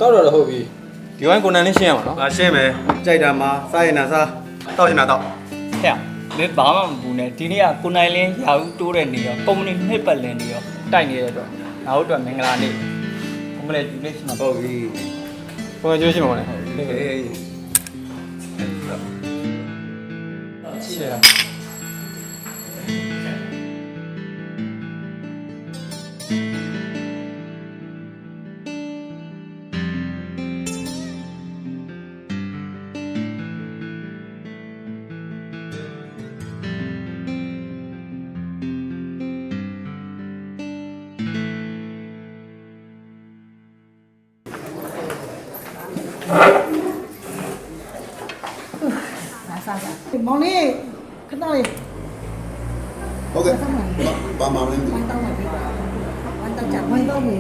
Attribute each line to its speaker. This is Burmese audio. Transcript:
Speaker 1: တော့ဟုတ်ပြီဒီဝိုင်းကိုနန်လေးရှင်းရမှာနော်
Speaker 2: ငါရှင်းမယ်ကြိုက်တာမှာစားရင်နာစားတောက်ရင်နာတောက်
Speaker 3: ဟဲ့မင်းဘာမှမပူနဲ့ဒီနေ့ကကိုနိုင်လင်းရာဦးတိုးတဲ့နေရောကုမ္ပဏီနှစ်ပတ်လင်းနေရောတိုက်နေတဲ့တော့ငါတို့အတွက်မင်္ဂလာနေ့ဘုံမလဲဒီနေ့ရှိမှာ
Speaker 2: ဟုတ်ပြီ
Speaker 1: ကိုယ်ကြိုးရှင်းပါဦးလေ
Speaker 2: ဟေး
Speaker 1: ရှင်းရ
Speaker 4: မောင်လေးခဏလေး
Speaker 5: ဟုတ်ကဲ့ပါမမလေး
Speaker 4: ဝိုင်းတောင်းပါပြီဝိုင်းတောင်းကြဝိုင်းတောင်းနေ